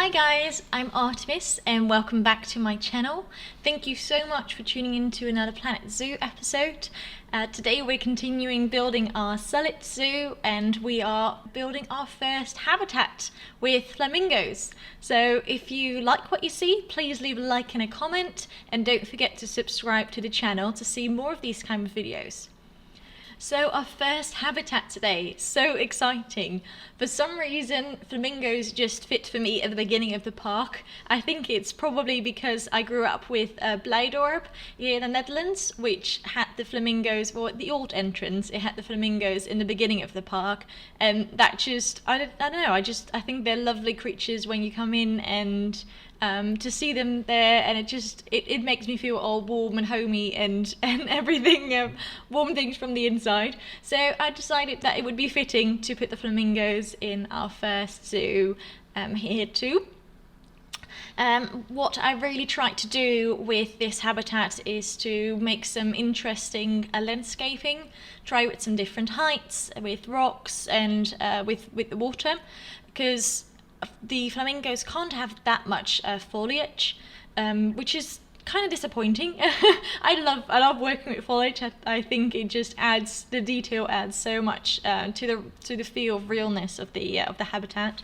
Hi guys, I'm Artemis and welcome back to my channel. Thank you so much for tuning in to another Planet Zoo episode. Today we're continuing building our Sulit Zoo and we are building our first habitat with flamingos. So if you like what you see, please leave a like and a comment and don't forget to subscribe to the channel to see more of these kind of videos. So our first habitat today, so exciting. For some reason, flamingos just fit for me at the beginning of the park. I think it's probably because I grew up with Blijdorp here in the Netherlands, which had the flamingos, or the old entrance, it had the flamingos in the beginning of the park. And that just, I don't know, I think they're lovely creatures when you come in and to see them there, and it makes me feel all warm and homey and everything, warm things from the inside. So I decided that it would be fitting to put the flamingos in our first zoo here too. What I really tried to do with this habitat is to make some interesting landscaping, try with some different heights, with rocks and with the water, because the flamingos can't have that much foliage, which is kind of disappointing. I love working with foliage. I think it just adds, the detail adds so much to the feel of realness of the habitat.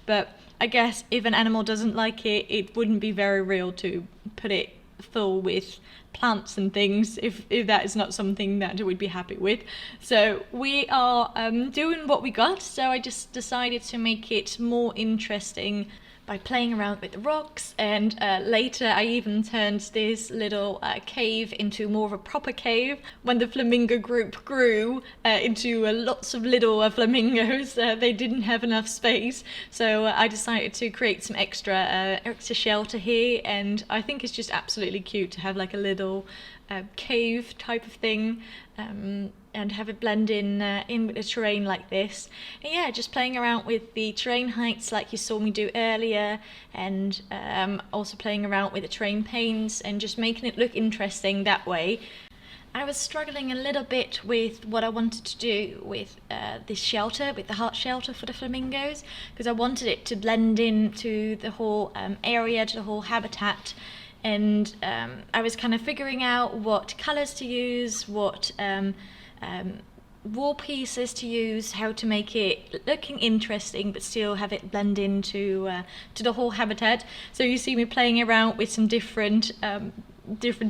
But I guess if an animal doesn't like it, it wouldn't be very real to put it full with plants and things if that is not something that we'd be happy with. So we are doing what we got. So I just decided to make it more interesting by playing around with the rocks, and later I even turned this little cave into more of a proper cave. When the flamingo group grew into lots of little flamingos, they didn't have enough space, so I decided to create some extra shelter here, and I think it's just absolutely cute to have like a little cave type of thing, and have it blend in with the terrain like this. And yeah, just playing around with the terrain heights like you saw me do earlier, and also playing around with the terrain paints and just making it look interesting that way. I was struggling a little bit with what I wanted to do with this shelter, with the heart shelter for the flamingos, because I wanted it to blend in to the whole area, to the whole habitat. And I was kind of figuring out what colours to use, what wall pieces to use, how to make it looking interesting but still have it blend into to the whole habitat. So you see me playing around with some different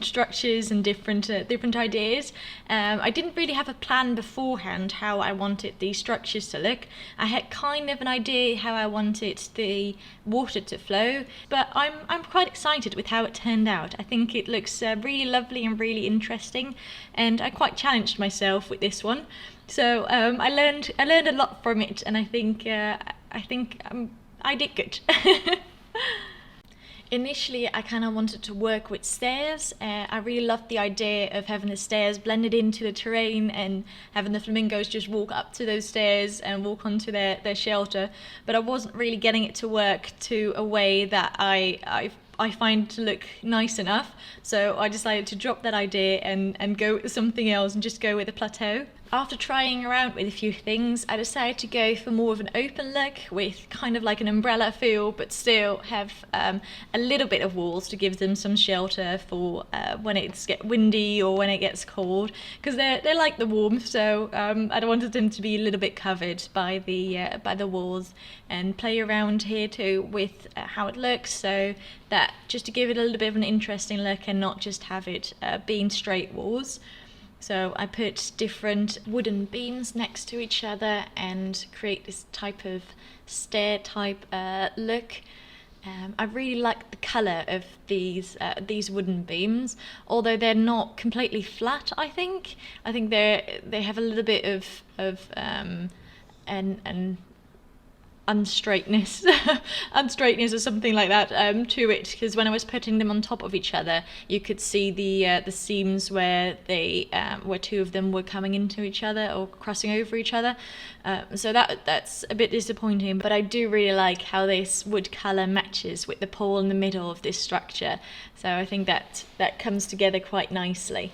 structures and different ideas. I didn't really have a plan beforehand how I wanted these structures to look. I had kind of an idea how I wanted the water to flow, but I'm quite excited with how it turned out. I think it looks really lovely and really interesting, and I quite challenged myself with this one. So I learned a lot from it, and I think I did good. Initially, I kind of wanted to work with stairs. I really loved the idea of having the stairs blended into the terrain and having the flamingos just walk up to those stairs and walk onto their shelter. But I wasn't really getting it to work to a way that I find to look nice enough. So I decided to drop that idea and go with something else and just go with a plateau. After trying around with a few things, I decided to go for more of an open look with kind of like an umbrella feel, but still have a little bit of walls to give them some shelter for when it's get windy or when it gets cold, because they like the warmth. So I wanted them to be a little bit covered by the walls, and play around here too with how it looks, so that just to give it a little bit of an interesting look and not just have it being straight walls. So I put different wooden beams next to each other and create this type of stair type look. I really like the colour of these wooden beams, although they're not completely flat. I think they have a little bit of unstraightness or something like that to it, because when I was putting them on top of each other, you could see the seams where where two of them were coming into each other or crossing over each other. So that's a bit disappointing, but I do really like how this wood colour matches with the pole in the middle of this structure. So I think that comes together quite nicely.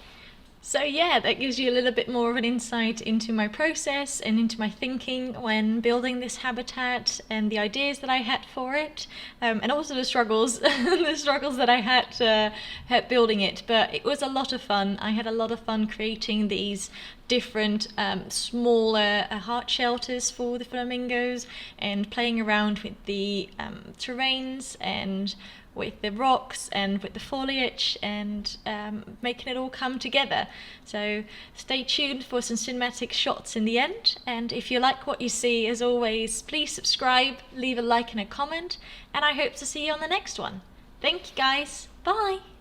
So yeah, that gives you a little bit more of an insight into my process and into my thinking when building this habitat and the ideas that I had for it, and also the struggles, the struggles that I had building it. But it was a lot of fun. I had a lot of fun creating these different smaller heart shelters for the flamingos and playing around with the terrains and with the rocks and with the foliage and making it all come together. So stay tuned for some cinematic shots in the end, and if you like what you see, as always, please subscribe, leave a like and a comment, and I hope to see you on the next one. Thank you guys, bye!